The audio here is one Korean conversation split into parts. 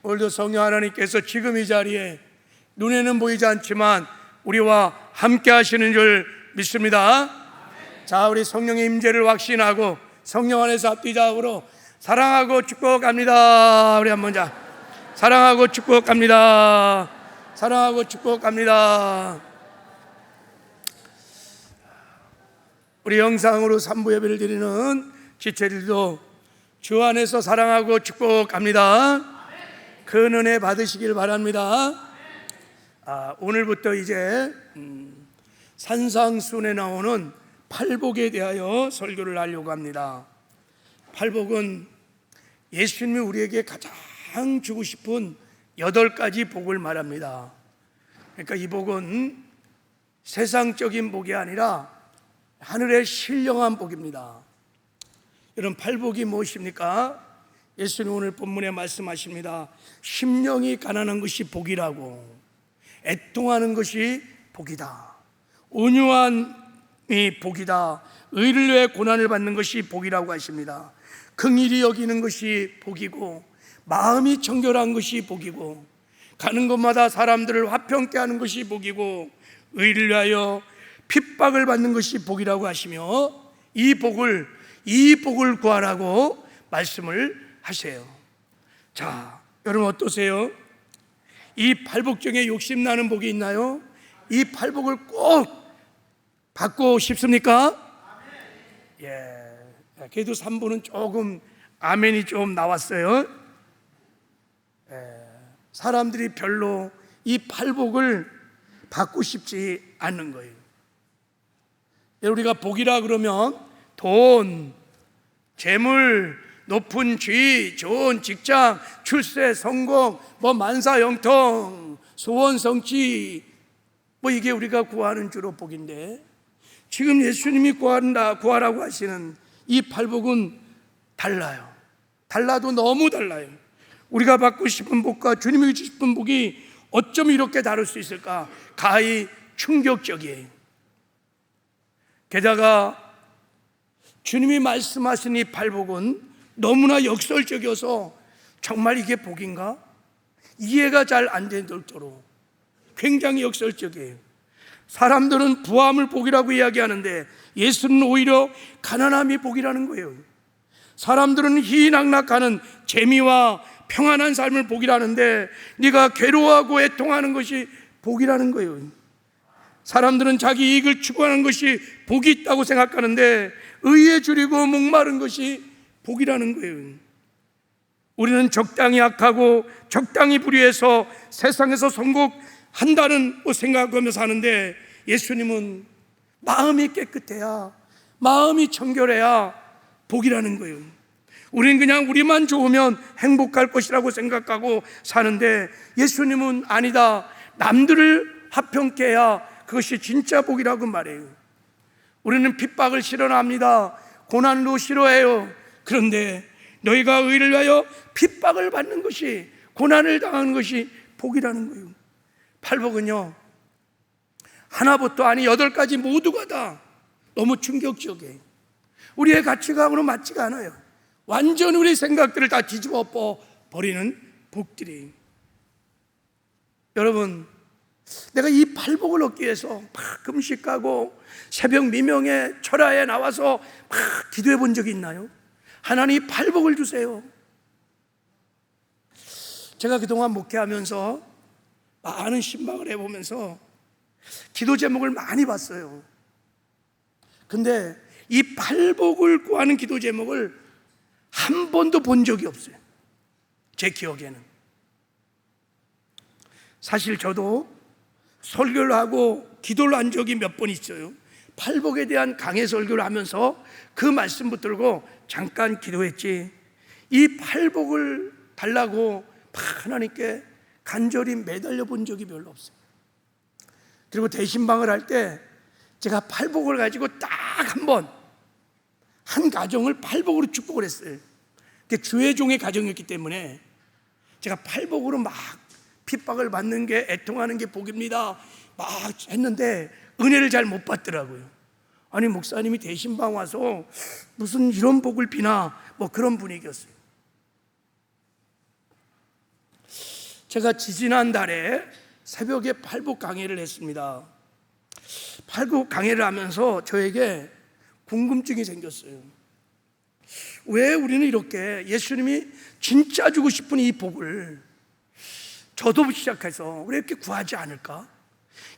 오늘도 성령 하나님께서 지금 이 자리에 눈에는 보이지 않지만 우리와 함께 하시는 줄 믿습니다. 자, 우리 성령의 임재를 확신하고 성령 안에서 합리적으로 사랑하고 축복합니다. 우리 한번 자, 사랑하고 축복합니다. 사랑하고 축복합니다. 우리 영상으로 3부 예배를 드리는 지체들도 주 안에서 사랑하고 축복합니다. 큰 은혜 받으시길 바랍니다. 오늘부터 이제 산상순에 나오는 팔복에 대하여 설교를 하려고 합니다. 팔복은 예수님이 우리에게 가장 주고 싶은 8가지 복을 말합니다. 그러니까 이 복은 세상적인 복이 아니라 하늘의 신령한 복입니다. 여러분, 팔복이 무엇입니까? 예수님 오늘 본문에 말씀하십니다. 심령이 가난한 것이 복이라고, 애통하는 것이 복이다, 온유함이 복이다, 의를 위해 고난을 받는 것이 복이라고 하십니다. 긍휼히 여기는 것이 복이고, 마음이 정결한 것이 복이고, 가는 곳마다 사람들을 화평케 하는 것이 복이고, 의를 위하여 핍박을 받는 것이 복이라고 하시며, 이 복을 구하라고 말씀을 하세요. 자, 여러분 어떠세요? 이 팔복 중에 욕심나는 복이 있나요? 이 팔복을 꼭 받고 싶습니까? 그래도 3부는 조금 아멘이 좀 나왔어요. 사람들이 별로 이 팔복을 받고 싶지 않는 거예요. 우리가 복이라 그러면 돈, 재물, 높은 지위, 좋은 직장, 출세, 성공, 만사형통, 소원 성취, 이게 우리가 구하는 주로 복인데, 지금 예수님이 구하라고 하시는 이 팔복은 달라요. 달라도 너무 달라요. 우리가 받고 싶은 복과 주님이 주고 싶은 복이 어쩜 이렇게 다를 수 있을까? 가히 충격적이에요. 게다가 주님이 말씀하신 이 팔복은 너무나 역설적이어서 정말 이게 복인가? 이해가 잘 안 될 정도로 굉장히 역설적이에요. 사람들은 부함을 복이라고 이야기하는데 예수는 오히려 가난함이 복이라는 거예요. 사람들은 희희낙낙하는 재미와 평안한 삶을 복이라는데 네가 괴로워하고 애통하는 것이 복이라는 거예요. 사람들은 자기 이익을 추구하는 것이 복이 있다고 생각하는데 의에 줄이고 목마른 것이 복이라는 거예요. 우리는 적당히 악하고 적당히 불의해서 세상에서 성공한다는 생각하며 사는데, 예수님은 마음이 깨끗해야, 마음이 청결해야 복이라는 거예요. 우리는 그냥 우리만 좋으면 행복할 것이라고 생각하고 사는데, 예수님은 아니다, 남들을 화평케 해야 그것이 진짜 복이라고 말해요. 우리는 핍박을 싫어합니다. 고난도 싫어해요. 그런데 너희가 의를 위하여 핍박을 받는 것이, 고난을 당하는 것이 복이라는 거예요. 팔복은요, 하나부터 8가지 모두가 다 너무 충격적이에요. 우리의 가치관으로 맞지가 않아요. 완전 우리 생각들을 다 뒤집어 버리는 복들이에요. 여러분, 내가 이 팔복을 얻기 위해서 막 금식하고 새벽 미명에 철야에 나와서 막 기도해 본 적이 있나요? 하나님 팔복을 주세요. 제가 그동안 목회하면서 많은 신방을 해보면서 기도 제목을 많이 봤어요. 근데 이 팔복을 구하는 기도 제목을 한 번도 본 적이 없어요. 제 기억에는. 사실 저도 설교를 하고 기도를 한 적이 몇 번 있어요. 팔복에 대한 강해 설교를 하면서 그 말씀 붙들고 잠깐 기도했지, 이 팔복을 달라고 하나님께 간절히 매달려 본 적이 별로 없어요. 그리고 대신방을 할 때 제가 팔복을 가지고 딱 한 가정을 팔복으로 축복을 했어요. 그게 주의 종의 가정이었기 때문에 제가 팔복으로 막 핍박을 받는 게, 애통하는 게 복입니다 막 했는데 은혜를 잘 못 받더라고요. 아니, 목사님이 대신방 와서 무슨 이런 복을 비나, 그런 분위기였어요. 제가 지지난달에 새벽에 팔복 강의를 했습니다. 팔복 강의를 하면서 저에게 궁금증이 생겼어요. 왜 우리는 이렇게 예수님이 진짜 주고 싶은 이 복을 저도 시작해서 왜 이렇게 구하지 않을까?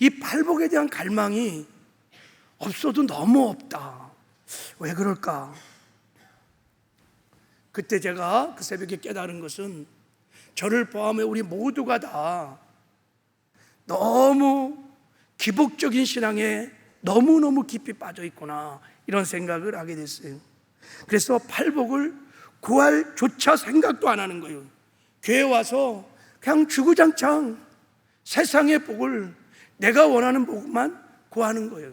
이 팔복에 대한 갈망이 없어도 너무 없다. 왜 그럴까? 그때 제가 그 새벽에 깨달은 것은 저를 포함해 우리 모두가 다 너무 기복적인 신앙에 너무너무 깊이 빠져 있구나, 이런 생각을 하게 됐어요. 그래서 팔복을 구할 조차 생각도 안 하는 거예요. 교회 와서 그냥 주구장창 세상의 복을, 내가 원하는 복만 구하는 거예요.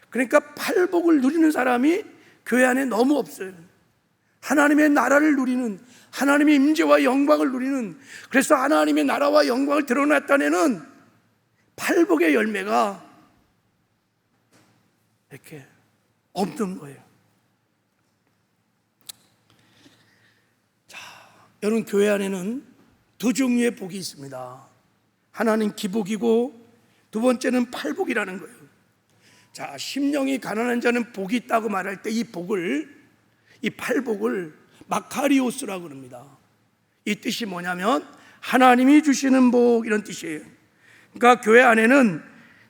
그러니까 팔복을 누리는 사람이 교회 안에 너무 없어요. 하나님의 나라를 누리는, 하나님의 임재와 영광을 누리는, 그래서 하나님의 나라와 영광을 드러났다는 애는 팔복의 열매가 이렇게 없는 거예요. 자, 여러분, 교회 안에는 두 종류의 복이 있습니다. 하나는 기복이고 두 번째는 팔복이라는 거예요. 자, 심령이 가난한 자는 복이 있다고 말할 때 이 복을, 이 팔복을 마카리오스라고 합니다. 이 뜻이 뭐냐면 하나님이 주시는 복, 이런 뜻이에요. 그러니까 교회 안에는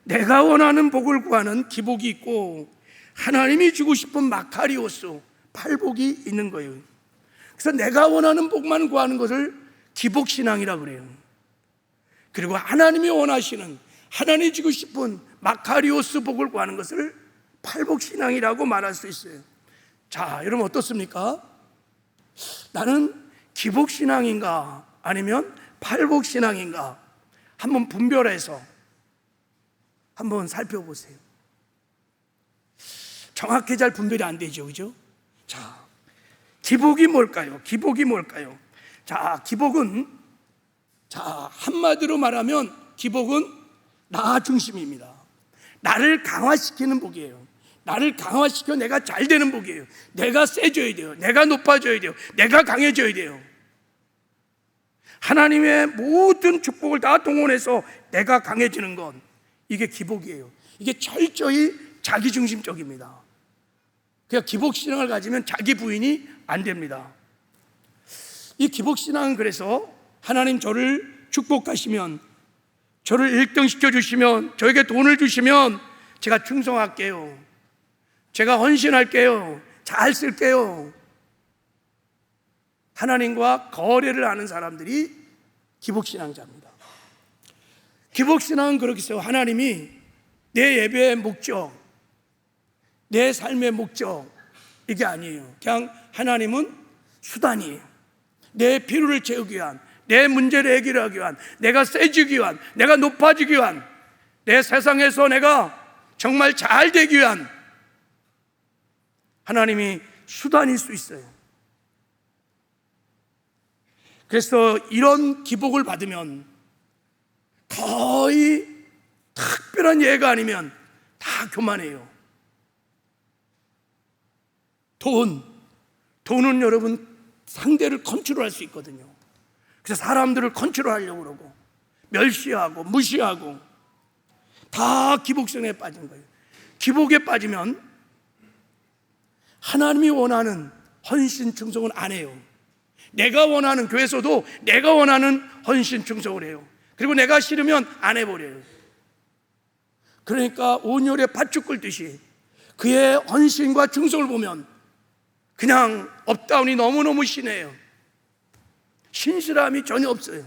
내가 원하는 복을 구하는 기복이 있고 하나님이 주고 싶은 마카리오스, 팔복이 있는 거예요. 그래서 내가 원하는 복만 구하는 것을 기복신앙이라고 그래요. 그리고 하나님이 원하시는, 하나님이 주고 싶은 마카리오스 복을 구하는 것을 팔복신앙이라고 말할 수 있어요. 자, 여러분 어떻습니까? 나는 기복신앙인가 아니면 팔복신앙인가 한번 분별해서 한번 살펴보세요. 정확히 잘 분별이 안 되죠, 그죠? 자, 기복이 뭘까요? 기복이 뭘까요? 자, 기복은, 자, 한마디로 말하면 기복은 나 중심입니다. 나를 강화시키는 복이에요. 나를 강화시켜 내가 잘 되는 복이에요. 내가 세져야 돼요. 내가 높아져야 돼요. 내가 강해져야 돼요. 하나님의 모든 축복을 다 동원해서 내가 강해지는 건, 이게 기복이에요. 이게 철저히 자기중심적입니다. 그러니까 기복신앙을 가지면 자기 부인이 안 됩니다. 이 기복신앙은 그래서 하나님 저를 축복하시면, 저를 1등 시켜주시면, 저에게 돈을 주시면 제가 충성할게요. 제가 헌신할게요. 잘 쓸게요. 하나님과 거래를 하는 사람들이 기복신앙자입니다. 기복신앙은 그렇게 해서 하나님이 내 예배의 목적, 내 삶의 목적, 이게 아니에요. 그냥 하나님은 수단이에요. 내 필요를 채우기 위한, 내 문제를 해결하기 위한, 내가 세지기 위한, 내가 높아지기 위한, 내 세상에서 내가 정말 잘 되기 위한 하나님이 수단일 수 있어요. 그래서 이런 기복을 받으면 거의 특별한 예가 아니면 다 교만해요. 돈은 여러분 상대를 컨트롤할 수 있거든요. 그래서 사람들을 컨트롤하려고 그러고 멸시하고 무시하고 다 기복성에 빠진 거예요. 기복에 빠지면 하나님이 원하는 헌신 충성은 안 해요. 내가 원하는, 교회에서도 내가 원하는 헌신 충성을 해요. 그리고 내가 싫으면 안 해버려요. 그러니까 온열에 팥죽 끓듯이 그의 헌신과 충성을 보면 그냥 업다운이 너무너무 심해요. 신실함이 전혀 없어요.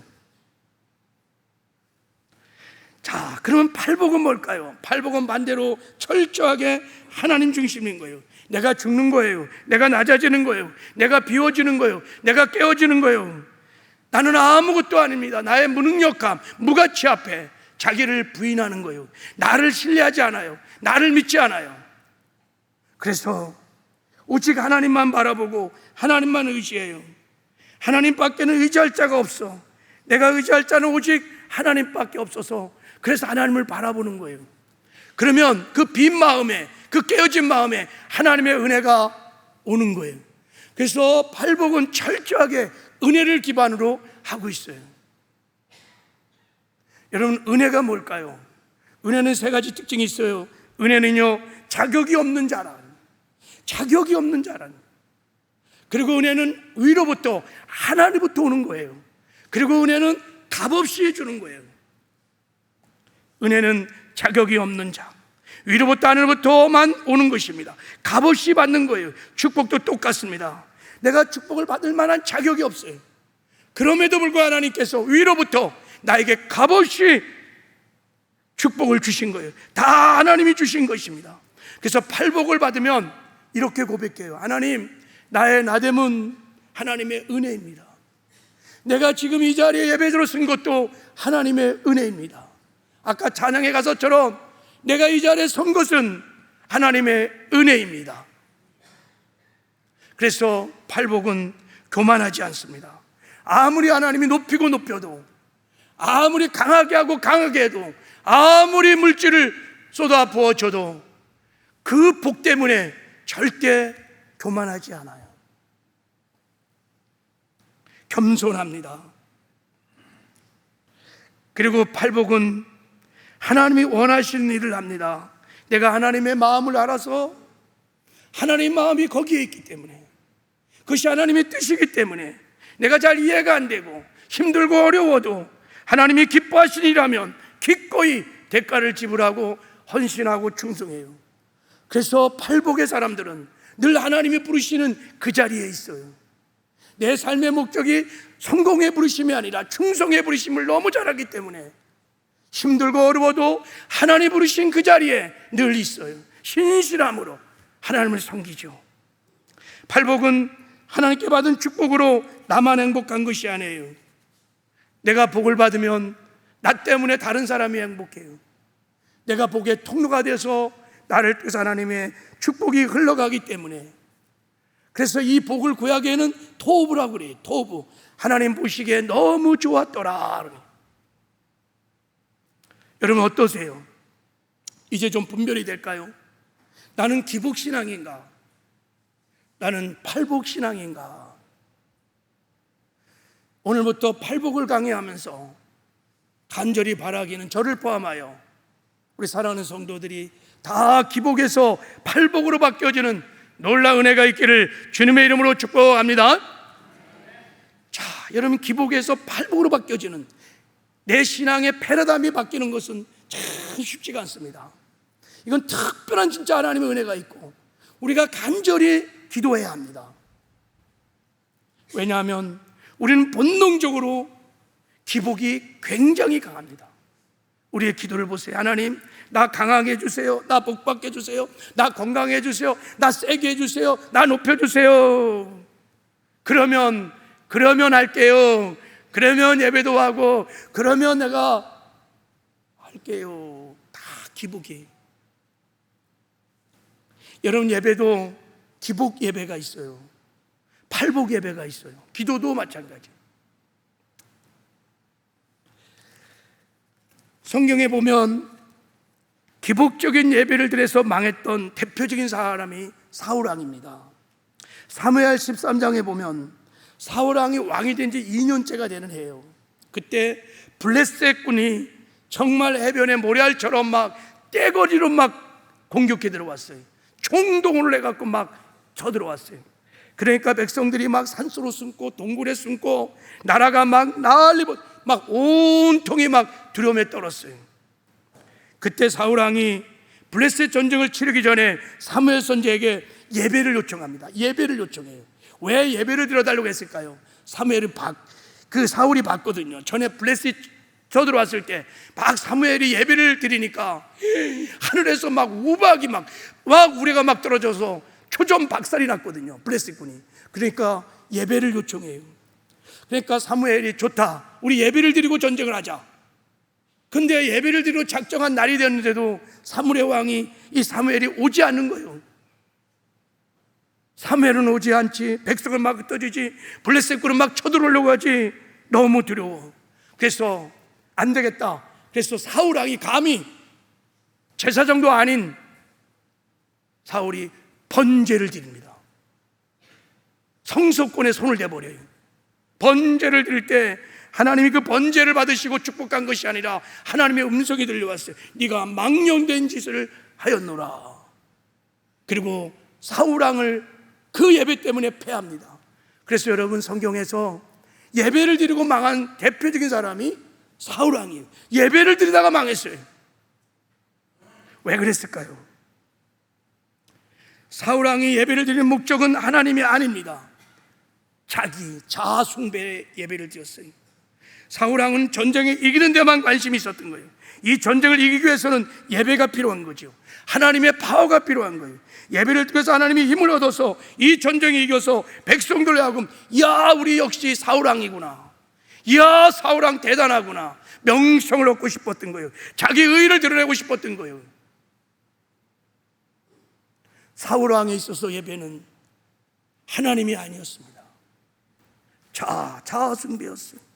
자, 그러면 팔복은 뭘까요? 팔복은 반대로 철저하게 하나님 중심인 거예요. 내가 죽는 거예요. 내가 낮아지는 거예요. 내가 비워지는 거예요. 내가 깨어지는 거예요. 나는 아무것도 아닙니다. 나의 무능력감, 무가치 앞에 자기를 부인하는 거예요. 나를 신뢰하지 않아요. 나를 믿지 않아요. 그래서 오직 하나님만 바라보고 하나님만 의지해요. 하나님밖에는 의지할 자가 없어. 내가 의지할 자는 오직 하나님밖에 없어서, 그래서 하나님을 바라보는 거예요. 그러면 그 빈 마음에, 그 깨어진 마음에 하나님의 은혜가 오는 거예요. 그래서 팔복은 철저하게 은혜를 기반으로 하고 있어요. 여러분, 은혜가 뭘까요? 은혜는 세 가지 특징이 있어요. 은혜는요, 자격이 없는 자라. 자격이 없는 자라. 그리고 은혜는 위로부터, 하나님부터 오는 거예요. 그리고 은혜는 값없이 해주는 거예요. 은혜는 자격이 없는 자, 위로부터 하늘부터만 오는 것입니다. 값없이 받는 거예요. 축복도 똑같습니다. 내가 축복을 받을 만한 자격이 없어요. 그럼에도 불구하고 하나님께서 위로부터 나에게 값없이 축복을 주신 거예요. 다 하나님이 주신 것입니다. 그래서 팔복을 받으면 이렇게 고백해요. 하나님, 나의 나됨은 하나님의 은혜입니다. 내가 지금 이 자리에 예배드려 쓴 것도 하나님의 은혜입니다. 아까 찬양에 가서처럼 내가 이 자리에 선 것은 하나님의 은혜입니다. 그래서 팔복은 교만하지 않습니다. 아무리 하나님이 높이고 높여도, 아무리 강하게 하고 강하게 해도, 아무리 물질을 쏟아 부어줘도 그 복 때문에 절대 교만하지 않아요. 겸손합니다. 그리고 팔복은 하나님이 원하시는 일을 합니다. 내가 하나님의 마음을 알아서, 하나님의 마음이 거기에 있기 때문에, 그것이 하나님의 뜻이기 때문에 내가 잘 이해가 안 되고 힘들고 어려워도 하나님이 기뻐하시는 일이라면 기꺼이 대가를 지불하고 헌신하고 충성해요. 그래서 팔복의 사람들은 늘 하나님이 부르시는 그 자리에 있어요. 내 삶의 목적이 성공의 부르심이 아니라 충성의 부르심을 너무 잘 알기 때문에 힘들고 어려워도 하나님 부르신 그 자리에 늘 있어요. 신실함으로 하나님을 섬기죠. 팔복은 하나님께 받은 축복으로 나만 행복한 것이 아니에요. 내가 복을 받으면 나 때문에 다른 사람이 행복해요. 내가 복의 통로가 돼서 나를 통해서 하나님의 축복이 흘러가기 때문에, 그래서 이 복을 구약에는 토브라고 그래요. 토브, 하나님 보시기에 너무 좋았더라. 여러분 어떠세요? 이제 좀 분별이 될까요? 나는 기복신앙인가? 나는 팔복신앙인가? 오늘부터 팔복을 강해하면서 간절히 바라기는 저를 포함하여 우리 사랑하는 성도들이 다 기복에서 팔복으로 바뀌어지는 놀라운 은혜가 있기를 주님의 이름으로 축복합니다. 자, 여러분, 기복에서 팔복으로 바뀌어지는 내 신앙의 패러다임이 바뀌는 것은 참 쉽지가 않습니다. 이건 특별한 진짜 하나님의 은혜가 있고 우리가 간절히 기도해야 합니다. 왜냐하면 우리는 본능적으로 기복이 굉장히 강합니다. 우리의 기도를 보세요. 하나님, 나 강하게 해주세요. 나 복받게 해주세요. 나 건강해 해주세요. 나 세게 해주세요. 나 높여주세요. 그러면 할게요. 그러면 예배도 하고, 그러면 내가 할게요. 다 기복이. 여러분, 예배도 기복 예배가 있어요. 팔복 예배가 있어요. 기도도 마찬가지. 성경에 보면 기복적인 예배를 드려서 망했던 대표적인 사람이 사울왕입니다. 사무엘 13장에 보면 사울왕이 왕이 된 지 2년째가 되는 해예요. 그때 블레셋 군이 정말 해변의 모래알처럼 막 떼거리로 막 공격해 들어왔어요. 총동원을 해갖고 막 쳐들어왔어요. 그러니까 백성들이 막 산소로 숨고 동굴에 숨고 나라가 막 난리고 막 온통이 막 두려움에 떨었어요. 그때 사울왕이 블레셋 전쟁을 치르기 전에 사무엘 선지에게 예배를 요청합니다. 예배를 요청해요. 왜 예배를 드려달라고 했을까요? 사울이 봤거든요. 전에 블레셋 쳐들어왔을 때 막 사무엘이 예배를 드리니까 하늘에서 막 우박이 막 우레가 막 떨어져서 초점 박살이 났거든요. 블레셋 군이. 그러니까 예배를 요청해요. 그러니까 사무엘이 좋다, 우리 예배를 드리고 전쟁을 하자. 근데 예배를 드리고 작정한 날이 됐는데도 사무엘 왕이 이 사무엘이 오지 않는 거예요. 사무엘은 오지 않지, 백성을 막 흩어지지, 블레셋 군은 막 쳐들어오려고 하지. 너무 두려워. 그래서 안 되겠다. 그래서 사울 왕이 감히 제사장도 아닌 사울이 번제를 드립니다. 성소권에 손을 대버려요. 번제를 드릴 때 하나님이 그 번제를 받으시고 축복한 것이 아니라 하나님의 음성이 들려왔어요. 네가 망령된 짓을 하였노라. 그리고 사울왕을 그 예배 때문에 패합니다. 그래서 여러분, 성경에서 예배를 드리고 망한 대표적인 사람이 사울왕이에요. 예배를 드리다가 망했어요. 왜 그랬을까요? 사울왕이 예배를 드리는 목적은 하나님이 아닙니다. 자기 자아 숭배의 예배를 드렸어요. 사울왕은 전쟁에 이기는 데만 관심이 있었던 거예요. 이 전쟁을 이기기 위해서는 예배가 필요한 거죠. 하나님의 파워가 필요한 거예요. 예배를 통해서 하나님이 힘을 얻어서 이 전쟁에 이겨서 백성들로 하여금, 야, 우리 역시 사울왕이구나, 야, 사울왕 대단하구나, 명성을 얻고 싶었던 거예요. 자기 의의를 드러내고 싶었던 거예요. 사울왕에 있어서 예배는 하나님이 아니었습니다. 자아 숭배였어요.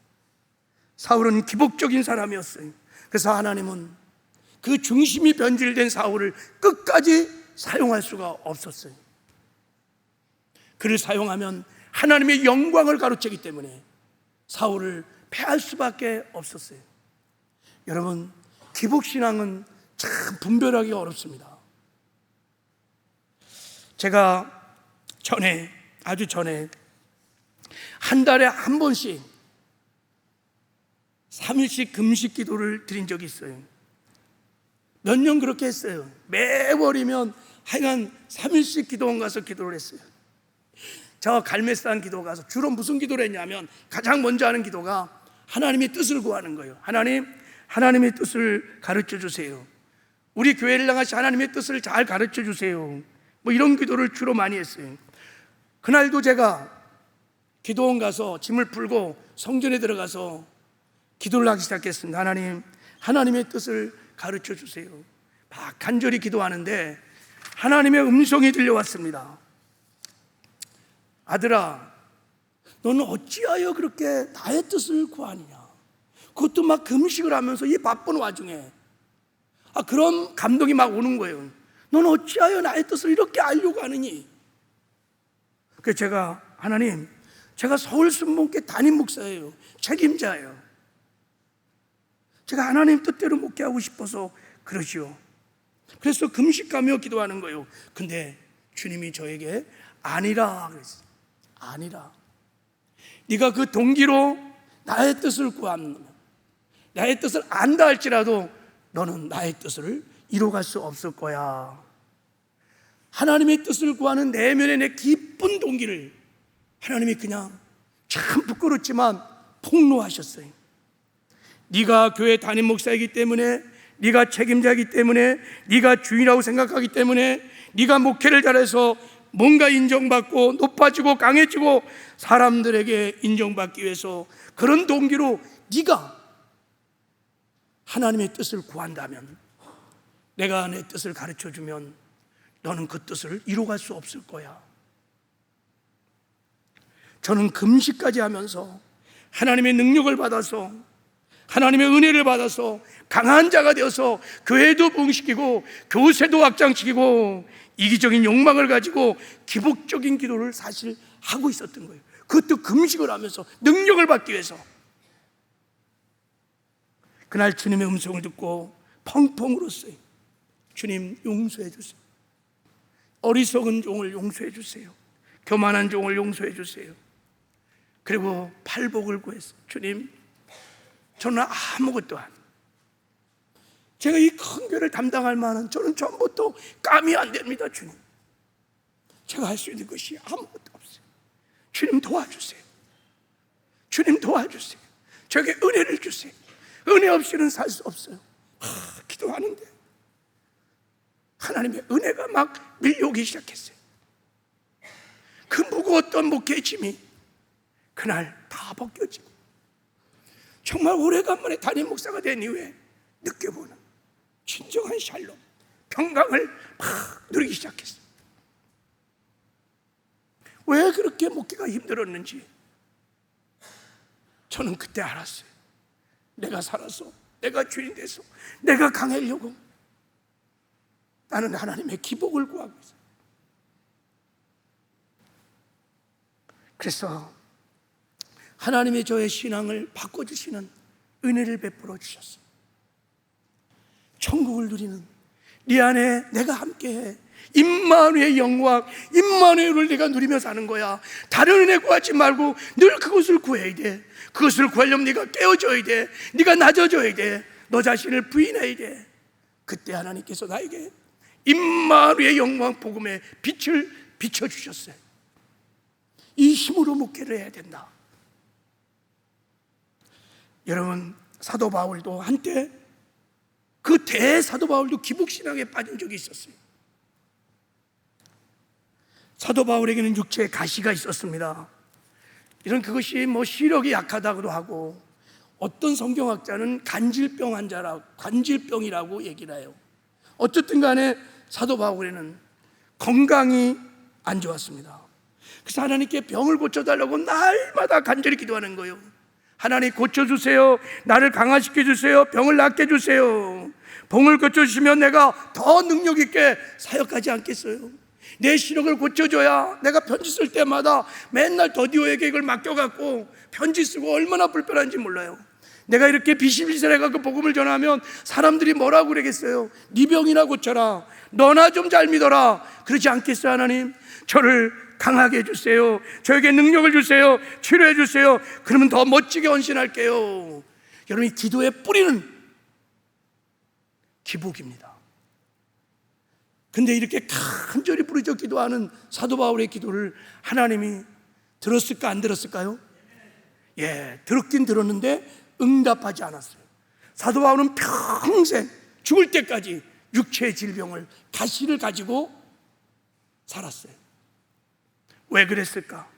사울은 기복적인 사람이었어요. 그래서 하나님은 그 중심이 변질된 사울을 끝까지 사용할 수가 없었어요. 그를 사용하면 하나님의 영광을 가로채기 때문에 사울을 패할 수밖에 없었어요. 여러분, 기복신앙은 참 분별하기가 어렵습니다. 제가 아주 전에 한 달에 한 번씩 3일씩 금식 기도를 드린 적이 있어요. 몇 년 그렇게 했어요. 매월이면 하여간 3일씩 기도원 가서 기도를 했어요. 저 갈매산 기도 가서 주로 무슨 기도를 했냐면, 가장 먼저 하는 기도가 하나님의 뜻을 구하는 거예요. 하나님의 뜻을 가르쳐 주세요. 우리 교회를 향하신 하나님의 뜻을 잘 가르쳐 주세요. 뭐 이런 기도를 주로 많이 했어요. 그날도 제가 기도원 가서 짐을 풀고 성전에 들어가서 기도를 하기 시작했습니다. 하나님의 뜻을 가르쳐 주세요. 막 간절히 기도하는데 하나님의 음성이 들려왔습니다. 아들아, 너는 어찌하여 그렇게 나의 뜻을 구하느냐? 그것도 막 금식을 하면서 이 바쁜 와중에 그런 감동이 막 오는 거예요. 너는 어찌하여 나의 뜻을 이렇게 알려고 하느니? 그래서 제가 서울 순복음교회 담임 목사예요. 책임자예요. 제가 하나님 뜻대로 목회하고 싶어서 그러지요. 그래서 금식하며 기도하는 거예요. 근데 주님이 저에게 아니라 그랬어요. 아니라. 네가 그 동기로 나의 뜻을 구하면, 나의 뜻을 안다 할지라도 너는 나의 뜻을 이루어갈 수 없을 거야. 하나님의 뜻을 구하는 내면의 내 기쁜 동기를 하나님이 그냥 참 부끄럽지만 폭로하셨어요. 네가 교회 담임 목사이기 때문에, 네가 책임자이기 때문에, 네가 주인이라고 생각하기 때문에, 네가 목회를 잘해서 뭔가 인정받고 높아지고 강해지고 사람들에게 인정받기 위해서 그런 동기로 네가 하나님의 뜻을 구한다면, 내가 내 뜻을 가르쳐주면 너는 그 뜻을 이루어갈 수 없을 거야. 저는 금식까지 하면서 하나님의 능력을 받아서, 하나님의 은혜를 받아서 강한 자가 되어서 교회도 부흥시키고 교세도 확장시키고 이기적인 욕망을 가지고 기복적인 기도를 사실 하고 있었던 거예요. 그것도 금식을 하면서 능력을 받기 위해서. 그날 주님의 음성을 듣고 펑펑 울었어요. 주님, 용서해 주세요. 어리석은 종을 용서해 주세요. 교만한 종을 용서해 주세요. 그리고 팔복을 구했어요. 주님, 저는 아무것도 안, 제가 이 큰 교회를 담당할 만한, 저는 전부터 감이 안 됩니다. 주님, 제가 할 수 있는 것이 아무것도 없어요. 주님 도와주세요. 주님 도와주세요. 저에게 은혜를 주세요. 은혜 없이는 살 수 없어요. 기도하는데 하나님의 은혜가 막 밀려오기 시작했어요. 그 무거웠던 목회의 짐이 그날 다 벗겨지고, 정말 오래간만에 담임 목사가 된 이후에 느껴보는 진정한 샬롬, 평강을 막 누리기 시작했어요. 왜 그렇게 목회가 힘들었는지 저는 그때 알았어요. 내가 살아서, 내가 주인 돼서, 내가 강하려고 나는 하나님의 기복을 구하고 있어요. 그래서 하나님의 저의 신앙을 바꿔주시는 은혜를 베풀어 주셨어요. 천국을 누리는 네 안에 내가 함께해. 임마누엘의 영광, 임마누엘을 내가 누리며 사는 거야. 다른 은혜 구하지 말고 늘 그것을 구해야 돼. 그것을 구하려면 네가 깨어져야 돼. 네가 낮아져야 돼. 너 자신을 부인해야 돼. 그때 하나님께서 나에게 임마누엘의 영광 복음의 빛을 비춰주셨어요. 이 힘으로 목회를 해야 된다. 여러분, 사도 바울도 한때 그 대사도 바울도 기복신앙에 빠진 적이 있었어요. 사도 바울에게는 육체에 가시가 있었습니다. 이런 그것이 시력이 약하다고도 하고, 어떤 성경학자는 간질병 환자라고, 관질병이라고 얘기를 해요. 어쨌든 간에 사도 바울에는 건강이 안 좋았습니다. 그래서 하나님께 병을 고쳐달라고 날마다 간절히 기도하는 거예요. 하나님 고쳐주세요. 나를 강화시켜 주세요. 병을 낫게 해주세요. 병을 고쳐주시면 내가 더 능력 있게 사역하지 않겠어요? 내 시력을 고쳐줘야 내가 편지 쓸 때마다 맨날 더디오에게 이걸 맡겨갖고 편지 쓰고 얼마나 불편한지 몰라요. 내가 이렇게 비실비실해갖고 복음을 전하면 사람들이 뭐라고 그러겠어요? 네 병이나 고쳐라. 너나 좀 잘 믿어라. 그러지 않겠어요? 하나님, 저를 강하게 해주세요. 저에게 능력을 주세요. 치료해 주세요. 그러면 더 멋지게 헌신할게요. 여러분, 이 기도의 뿌리는 기복입니다. 근데 이렇게 간절히 부르짖어 기도하는 사도 바울의 기도를 하나님이 들었을까 안 들었을까요? 예, 들었긴 들었는데 응답하지 않았어요. 사도 바울은 평생 죽을 때까지 육체의 질병을, 가시를 가지고 살았어요. 왜 그랬을까?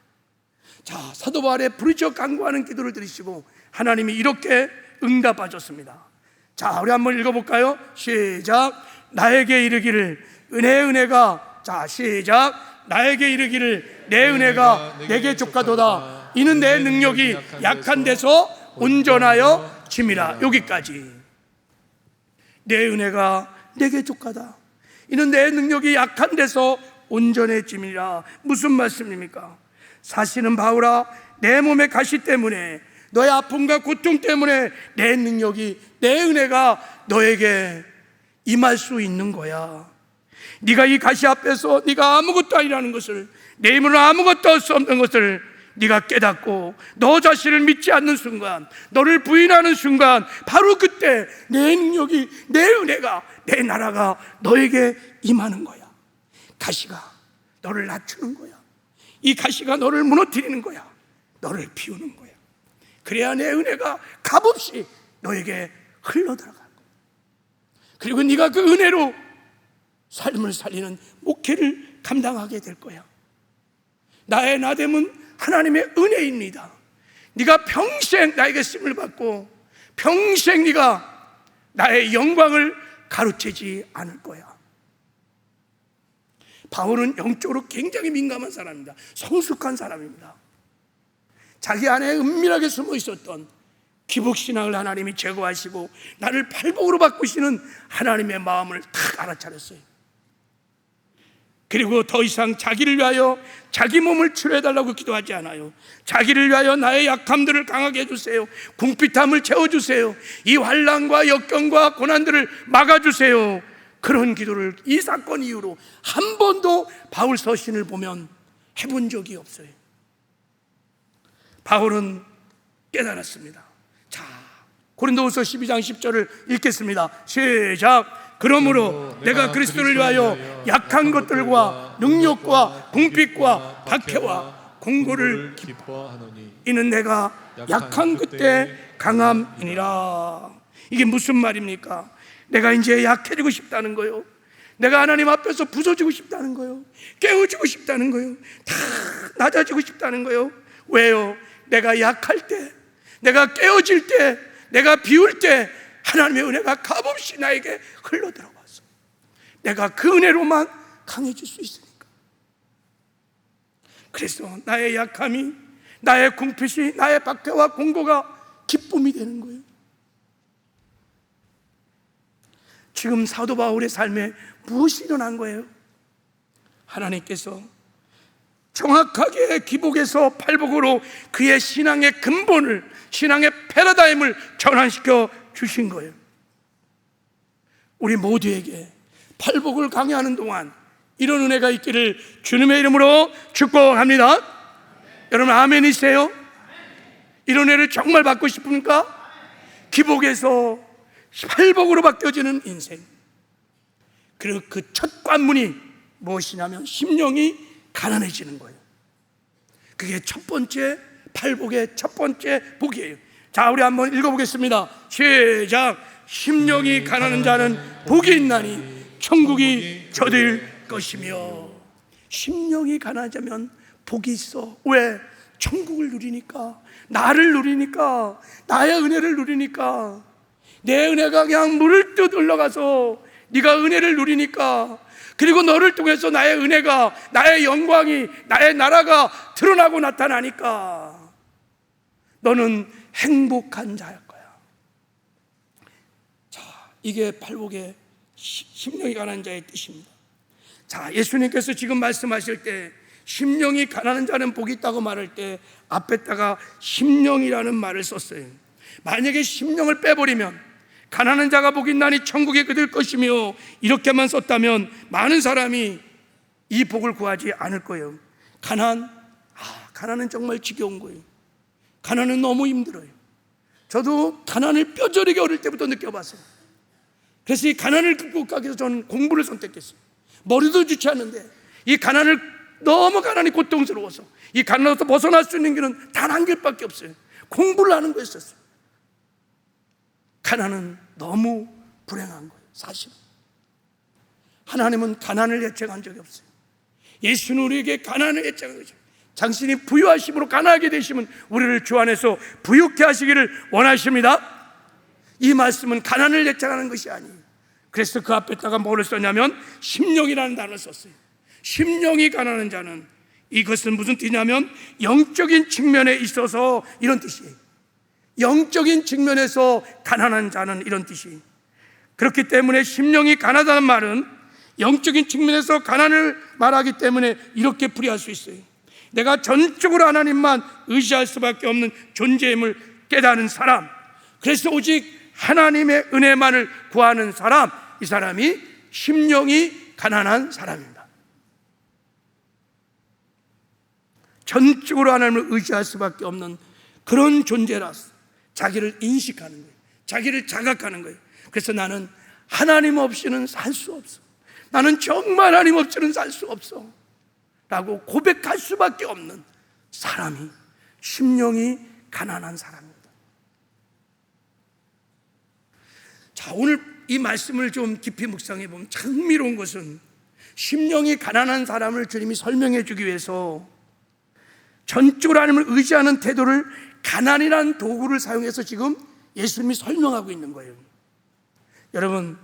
자, 사도 바울의 부르짖어 간구하는 기도를 들으시고 하나님이 이렇게 응답하셨습니다. 자, 우리 한번 읽어볼까요? 시작. 나에게 이르기를 은혜가, 자 시작, 나에게 이르기를 내 은혜가 내게 족하도다. 이는 내 능력이 약한 데서 온전하여 짐이라. 여기까지. 내 은혜가 내게 족하다. 이는 내 능력이 약한 데서 온전해짐이라. 무슨 말씀입니까? 사실은 바울아, 내 몸의 가시 때문에, 너의 아픔과 고통 때문에 내 능력이, 내 은혜가 너에게 임할 수 있는 거야. 네가 이 가시 앞에서 네가 아무것도 아니라는 것을, 내 힘으로 아무것도 할 수 없는 것을 네가 깨닫고 너 자신을 믿지 않는 순간, 너를 부인하는 순간, 바로 그때 내 능력이, 내 은혜가, 내 나라가 너에게 임하는 거야. 가시가 너를 낮추는 거야. 이 가시가 너를 무너뜨리는 거야. 너를 비우는 거야. 그래야 내 은혜가 값없이 너에게 흘러들어간 거야. 그리고 네가 그 은혜로 삶을 살리는 목회를 감당하게 될 거야. 나의 나됨은 하나님의 은혜입니다. 네가 평생 나에게 쓰임을 받고 평생 네가 나의 영광을 가로채지 않을 거야. 바울은 영적으로 굉장히 민감한 사람입니다. 성숙한 사람입니다. 자기 안에 은밀하게 숨어 있었던 기복신앙을 하나님이 제거하시고 나를 팔복으로 바꾸시는 하나님의 마음을 탁 알아차렸어요. 그리고 더 이상 자기를 위하여 자기 몸을 치료해달라고 기도하지 않아요. 자기를 위하여 나의 약함들을 강하게 해주세요. 궁핍함을 채워주세요. 이 환난과 역경과 고난들을 막아주세요. 그런 기도를 이 사건 이후로 한 번도 바울 서신을 보면 해본 적이 없어요. 바울은 깨달았습니다. 자, 고린도후서 12장 10절을 읽겠습니다. 시작. 그러므로 내가 그리스도를 위하여 약한 것들과 능력과 궁핍과 박해와 공고를 기뻐하노니 이는 내가 약한 그때 강함이니라. 이게 무슨 말입니까? 내가 이제 약해지고 싶다는 거요. 내가 하나님 앞에서 부서지고 싶다는 거요. 깨어지고 싶다는 거요. 다 낮아지고 싶다는 거요. 왜요? 내가 약할 때, 내가 깨어질 때, 내가 비울 때 하나님의 은혜가 값없이 나에게 흘러들어와서 내가 그 은혜로만 강해질 수 있으니까. 그래서 나의 약함이, 나의 궁핍이, 나의 박해와 공고가 기쁨이 되는 거예요. 지금 사도 바울의 삶에 무엇이 일어난 거예요? 하나님께서 정확하게 기복에서 팔복으로 그의 신앙의 근본을, 신앙의 패러다임을 전환시켜 주신 거예요. 우리 모두에게 팔복을 강요하는 동안 이런 은혜가 있기를 주님의 이름으로 축복합니다. 여러분 아멘이세요? 이런 은혜를 정말 받고 싶습니까? 기복에서 팔복으로 바뀌어지는 인생. 그리고 그 첫 관문이 무엇이냐면 심령이 가난해지는 거예요. 그게 첫 번째 팔복의 첫 번째 복이에요. 자, 우리 한번 읽어보겠습니다. 시작. 심령이 가난한 자는 복이 있나니 천국이 저들 것이며. 심령이 가난하자면 복이 있어. 왜? 천국을 누리니까, 나를 누리니까, 나의 은혜를 누리니까. 내 은혜가 그냥 물을 듯 흘러가서 네가 은혜를 누리니까, 그리고 너를 통해서 나의 은혜가, 나의 영광이, 나의 나라가 드러나고 나타나니까 너는 행복한 자일 거야. 자, 이게 팔복의 심령이 가난한 자의 뜻입니다. 자, 예수님께서 지금 말씀하실 때 심령이 가난한 자는 복이 있다고 말할 때 앞에다가 심령이라는 말을 썼어요. 만약에 심령을 빼버리면 가난한 자가 복이 있나니 천국이 그들 것이며 이렇게만 썼다면 많은 사람이 이 복을 구하지 않을 거예요. 가난은 정말 지겨운 거예요. 가난은 너무 힘들어요. 저도 가난을 뼈저리게 어릴 때부터 느껴봤어요. 그래서 이 가난을 극복하기 위해서 저는 공부를 선택했어요. 머리도 좋지 않는데 이 가난을, 너무 가난이 고통스러워서 이 가난에서 벗어날 수 있는 길은 단 한 길밖에 없어요. 공부를 하는 거였었어요. 가난은 너무 불행한 거예요. 사실 하나님은 가난을 예측한 적이 없어요. 예수는 우리에게 가난을 예측한 거죠. 당신이 부유하심으로 가난하게 되시면 우리를 주 안에서 부유케 하시기를 원하십니다. 이 말씀은 가난을 예측하는 것이 아니에요. 그래서 그 앞에다가 뭐를 썼냐면 심령이라는 단어를 썼어요. 심령이 가난한 자는, 이것은 무슨 뜻이냐면 영적인 측면에 있어서 이런 뜻이에요. 영적인 측면에서 가난한 자는 이런 뜻이. 그렇기 때문에 심령이 가난하다는 말은 영적인 측면에서 가난을 말하기 때문에 이렇게 풀이할 수 있어요. 내가 전적으로 하나님만 의지할 수밖에 없는 존재임을 깨닫는 사람, 그래서 오직 하나님의 은혜만을 구하는 사람, 이 사람이 심령이 가난한 사람입니다. 전적으로 하나님을 의지할 수밖에 없는 그런 존재라서 자기를 인식하는 거예요. 자기를 자각하는 거예요. 그래서 나는 하나님 없이는 살 수 없어. 나는 정말 하나님 없이는 살 수 없어 라고 고백할 수밖에 없는 사람이 심령이 가난한 사람입니다. 자, 오늘 이 말씀을 좀 깊이 묵상해 보면 참 흥미로운 것은 심령이 가난한 사람을 주님이 설명해 주기 위해서 전적으로 하나님을 의지하는 태도를 가난이라는 도구를 사용해서 지금 예수님이 설명하고 있는 거예요. 여러분,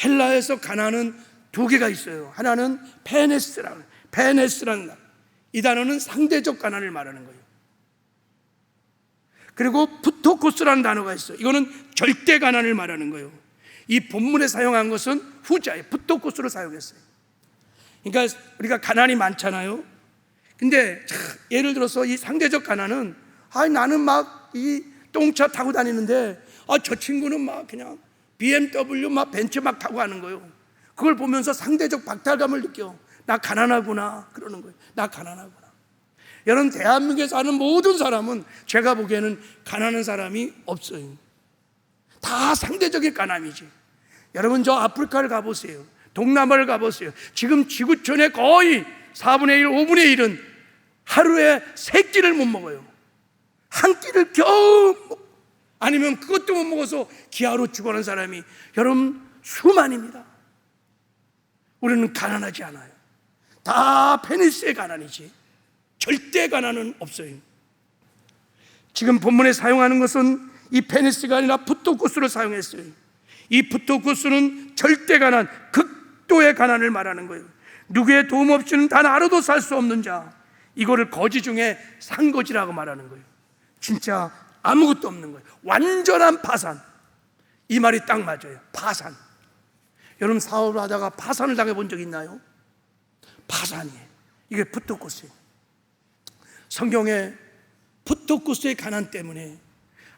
헬라에서 가난은 두 개가 있어요. 하나는 페네스라는 이 단어는 상대적 가난을 말하는 거예요. 그리고 푸토코스라는 단어가 있어요. 이거는 절대 가난을 말하는 거예요. 이 본문에 사용한 것은 후자예요. 푸토코스로 사용했어요. 그러니까 우리가 가난이 많잖아요. 근데 예를 들어서 이 상대적 가난은 나는 막 이 똥차 타고 다니는데 저 친구는 막 그냥 BMW 막 벤츠 막 타고 가는 거예요. 그걸 보면서 상대적 박탈감을 느껴. 나 가난하구나 그러는 거예요. 나 가난하구나. 여러분, 대한민국에 사는 모든 사람은 제가 보기에는 가난한 사람이 없어요. 다 상대적인 가난이지. 여러분, 저 아프리카를 가보세요. 동남아를 가보세요. 지금 지구촌의 거의 4분의 1, 5분의 1은 하루에 3끼를 못 먹어요. 한 끼를 겨우 아니면 그것도 못 먹어서 기아로 죽어가는 사람이 여러분 수만입니다. 우리는 가난하지 않아요. 다 페니스의 가난이지 절대 가난은 없어요. 지금 본문에 사용하는 것은 이 페니스가 아니라 푸토코스를 사용했어요. 이 푸토코스는 절대 가난, 극도의 가난을 말하는 거예요. 누구의 도움 없이는 단 하루도 살 수 없는 자, 이거를 거지 중에 산거지라고 말하는 거예요. 진짜 아무것도 없는 거예요. 완전한 파산. 이 말이 딱 맞아요. 파산. 여러분, 사업을 하다가 파산을 당해본 적 있나요? 파산이에요. 이게 푸토코스예요. 성경에 푸토코스의 가난 때문에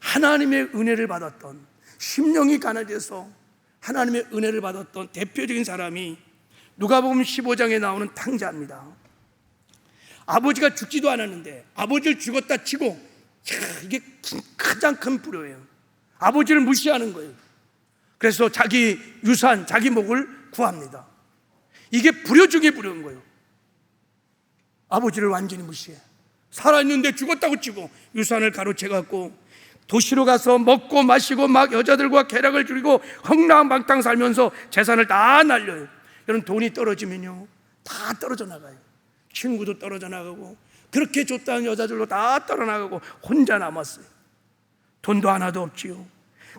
하나님의 은혜를 받았던, 심령이 가난해서 하나님의 은혜를 받았던 대표적인 사람이 누가복음 15장에 나오는 탕자입니다. 아버지가 죽지도 않았는데 아버지를 죽었다 치고, 이게 가장 큰 불효예요. 아버지를 무시하는 거예요. 그래서 자기 유산, 자기 목을 구합니다. 이게 불효 중에 불효인 거예요. 아버지를 완전히 무시해. 살아있는데 죽었다고 치고 유산을 가로채갖고 도시로 가서 먹고 마시고 막 여자들과 쾌락을 즐기고 헝랑방탕 살면서 재산을 다 날려요. 여러분, 돈이 떨어지면요 다 떨어져 나가요. 친구도 떨어져 나가고, 그렇게 줬다는 여자들도 다 떨어나가고 혼자 남았어요. 돈도 하나도 없지요.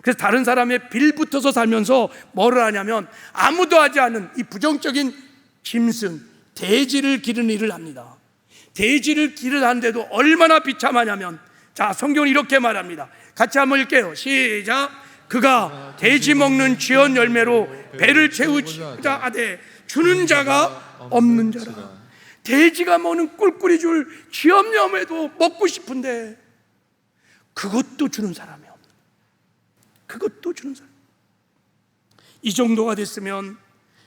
그래서 다른 사람의 빌 붙어서 살면서 뭐를 하냐면 아무도 하지 않은 이 부정적인 짐승, 돼지를 기르는 일을 합니다. 돼지를 기르는데도 얼마나 비참하냐면, 자, 성경은 이렇게 말합니다. 같이 한번 읽게요. 시작. 그가 돼지 먹는 지언 열매로 배를 채우자 하되 주는 자가 없는 자라. 돼지가 먹는 꿀꿀이 줄 지언 열매도 먹고 싶은데 그것도 주는 사람이 없는, 그것도 주는 사람. 이 정도가 됐으면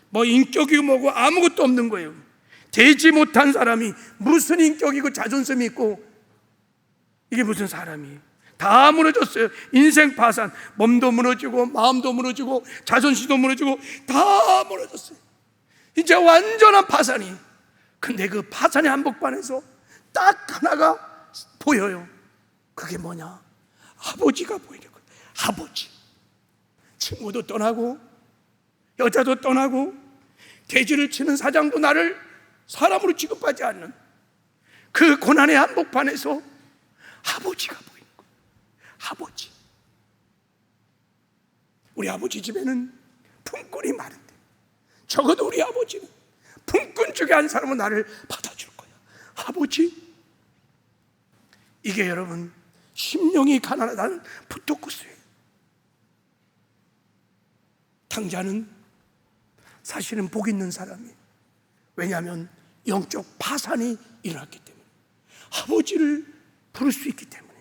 뭐 인격이고 뭐고 아무것도 없는 거예요. 되지 못한 사람이 무슨 인격이고 자존심이 있고, 이게 무슨 사람이에요? 다 무너졌어요. 인생 파산, 몸도 무너지고 마음도 무너지고 자존심도 무너지고 다 무너졌어요. 이제 완전한 파산이. 근데 그 파산의 한복판에서 딱 하나가 보여요. 그게 뭐냐? 아버지가 보이는 거예요. 아버지. 친구도 떠나고 여자도 떠나고 돼지를 치는 사장도 나를 사람으로 취급하지 않는 그 고난의 한복판에서 아버지가 보이는 거예요. 아버지. 우리 아버지 집에는 품꾼이 많은데 적어도 우리 아버지는 품꾼 중에 한 사람은 나를 받아줄 거야. 아버지. 이게 여러분 심령이 가난하다는 푸토코스예요. 탕자는 사실은 복 있는 사람이에요. 왜냐하면 영적 파산이 일어났기 때문에, 아버지를 부를 수 있기 때문에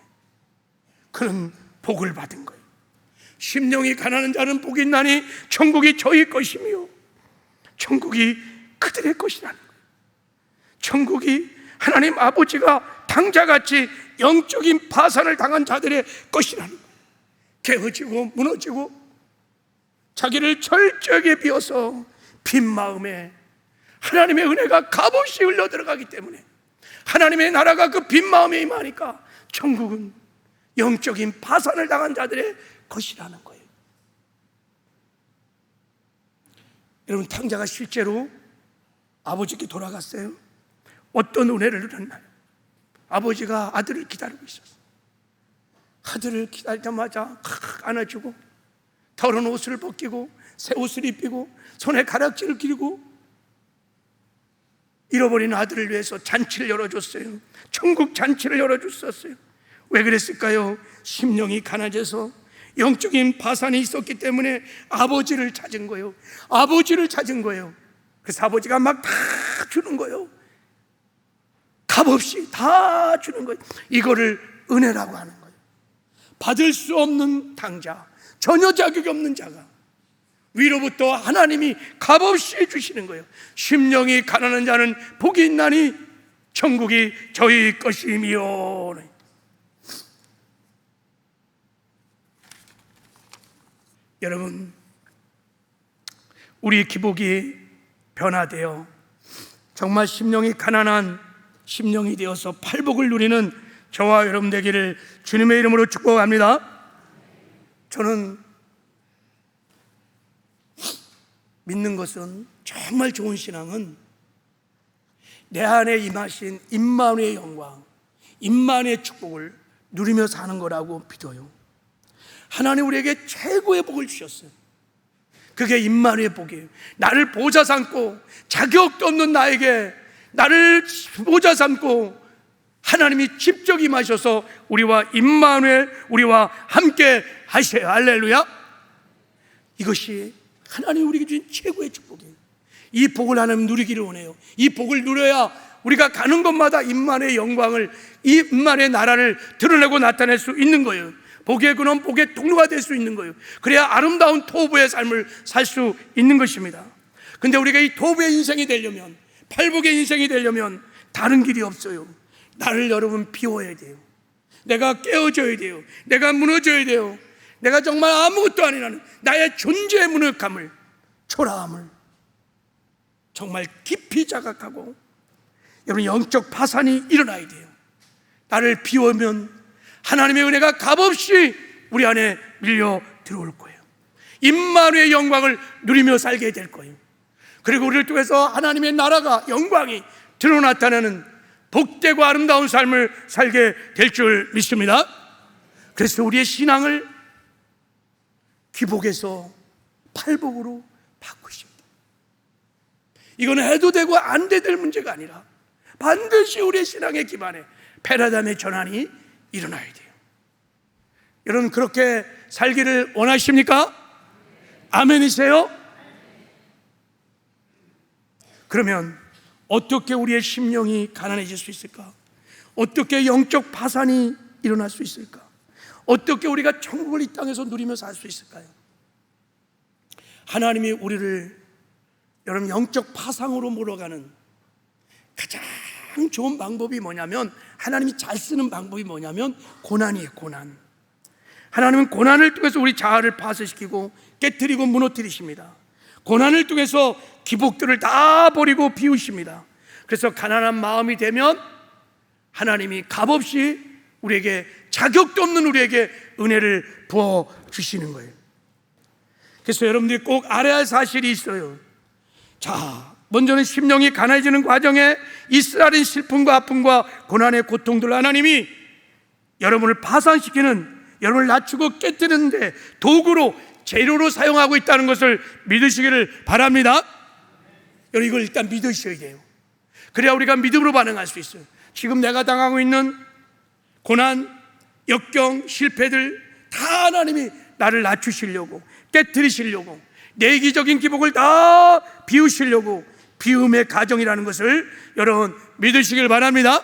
그런 복을 받은 거예요. 심령이 가난한 자는 복이 있나니 천국이 저희 것이며 천국이 그들의 것이라는 거예요. 천국이 하나님 아버지가 탕자같이 영적인 파산을 당한 자들의 것이라는 거예요. 깨어지고 무너지고 자기를 철저하게 비워서 빈 마음에 하나님의 은혜가 값없이 흘러 들어가기 때문에, 하나님의 나라가 그 빈 마음에 임하니까 천국은 영적인 파산을 당한 자들의 것이라는 거예요. 여러분, 탕자가 실제로 아버지께 돌아갔어요. 어떤 은혜를 누렸나요? 아버지가 아들을 기다리고 있었어요. 아들을 기다리자마자 안아주고 더러운 옷을 벗기고 새 옷을 입히고 손에 가락지를 끼고 잃어버린 아들을 위해서 잔치를 열어줬어요. 천국 잔치를 열어줬었어요. 왜 그랬을까요? 심령이 가난해서 영적인 파산이 있었기 때문에 아버지를 찾은 거예요. 아버지를 찾은 거예요. 그래서 아버지가 막 다 주는 거예요. 값없이 다 주는 거예요. 이거를 은혜라고 하는 거예요. 받을 수 없는 탕자, 전혀 자격이 없는 자가 위로부터 하나님이 값없이 주시는 거예요. 심령이 가난한 자는 복이 있나니 천국이 저희 것이며. 여러분, 우리 기복이 변화되어 정말 심령이 가난한 심령이 되어서 팔복을 누리는 저와 여러분 되기를 주님의 이름으로 축복합니다. 저는 믿는 것은, 정말 좋은 신앙은 내 안에 임하신 임마누엘의 영광, 임마누엘의 축복을 누리며 사는 거라고 믿어요. 하나님 우리에게 최고의 복을 주셨어요. 그게 임마누엘의 복이에요. 나를 보좌 삼고 자격도 없는 나에게 나를 보좌 삼고 하나님이 직접 임하셔서 우리와 임마누엘, 우리와 함께 하셔요. 할렐루야. 이것이 하나님 우리에게 주신 최고의 축복이에요. 이 복을 하나님 누리기를 원해요. 이 복을 누려야 우리가 가는 곳마다 임만의 영광을, 이 임만의 나라를 드러내고 나타낼 수 있는 거예요. 복의 근원, 복의 통로가 될 수 있는 거예요. 그래야 아름다운 토부의 삶을 살 수 있는 것입니다. 근데 우리가 이 토부의 인생이 되려면, 팔복의 인생이 되려면 다른 길이 없어요. 나를 여러분 비워야 돼요. 내가 깨어져야 돼요. 내가 무너져야 돼요. 내가 정말 아무것도 아니라는 나의 존재의 무력함을, 초라함을 정말 깊이 자각하고, 여러분 영적 파산이 일어나야 돼요. 나를 비우면 하나님의 은혜가 값없이 우리 안에 밀려 들어올 거예요. 임마누의 영광을 누리며 살게 될 거예요. 그리고 우리를 통해서 하나님의 나라가, 영광이 드러나타나는 복되고 아름다운 삶을 살게 될 줄 믿습니다. 그래서 우리의 신앙을 기복에서 팔복으로 바꾸십니다. 이건 해도 되고 안 돼도 될 문제가 아니라 반드시 우리의 신앙의 기반에 패러다임의 전환이 일어나야 돼요. 여러분 그렇게 살기를 원하십니까? 아멘이세요? 그러면 어떻게 우리의 심령이 가난해질 수 있을까? 어떻게 영적 파산이 일어날 수 있을까? 어떻게 우리가 천국을 이 땅에서 누리며 살 수 있을까요? 하나님이 우리를 여러분 영적 파상으로 몰아가는 가장 좋은 방법이 뭐냐면, 하나님이 잘 쓰는 방법이 뭐냐면 고난이에요. 고난. 하나님은 고난을 통해서 우리 자아를 파쇄시키고 깨뜨리고 무너뜨리십니다. 고난을 통해서 기복들을 다 버리고 비우십니다. 그래서 가난한 마음이 되면 하나님이 값없이 우리에게, 자격도 없는 우리에게 은혜를 부어주시는 거예요. 그래서 여러분들이 꼭 알아야 할 사실이 있어요. 자, 먼저는 심령이 가난해지는 과정에 이스라엘의 슬픔과 아픔과 고난의 고통들, 하나님이 여러분을 파산시키는, 여러분을 낮추고 깨뜨리는데 도구로, 재료로 사용하고 있다는 것을 믿으시기를 바랍니다. 여러분 이걸 일단 믿으셔야 돼요. 그래야 우리가 믿음으로 반응할 수 있어요. 지금 내가 당하고 있는 고난, 역경, 실패들 다 하나님이 나를 낮추시려고, 깨뜨리시려고, 내 이기적인 기복을 다 비우시려고 비움의 가정이라는 것을 여러분 믿으시길 바랍니다.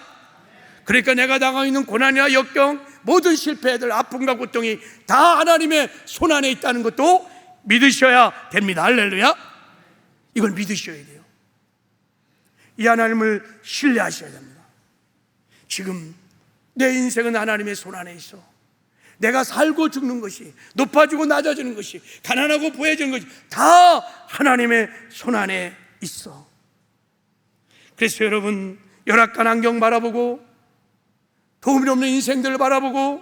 그러니까 내가 당하고 있는 고난이나 역경, 모든 실패들, 아픔과 고통이 다 하나님의 손 안에 있다는 것도 믿으셔야 됩니다. 할렐루야. 이걸 믿으셔야 돼요. 이 하나님을 신뢰하셔야 됩니다. 지금 내 인생은 하나님의 손 안에 있어. 내가 살고 죽는 것이, 높아지고 낮아지는 것이, 가난하고 부해지는 것이 다 하나님의 손 안에 있어. 그래서 여러분 열악한 환경 바라보고, 도움이 없는 인생들을 바라보고,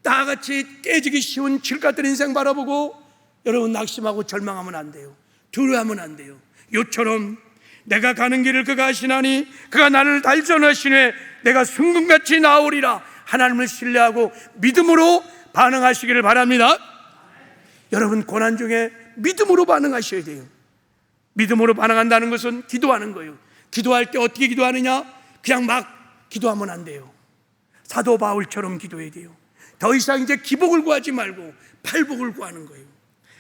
나같이 깨지기 쉬운 질 같은 인생 바라보고 여러분 낙심하고 절망하면 안 돼요. 두려워하면 안 돼요. 요처럼 내가 가는 길을 그가 아시나니 그가 나를 달전하시네 내가 순금같이 나오리라. 하나님을 신뢰하고 믿음으로 반응하시기를 바랍니다. 여러분 고난 중에 믿음으로 반응하셔야 돼요. 믿음으로 반응한다는 것은 기도하는 거예요. 기도할 때 어떻게 기도하느냐? 그냥 막 기도하면 안 돼요. 사도 바울처럼 기도해야 돼요. 더 이상 이제 기복을 구하지 말고 팔복을 구하는 거예요.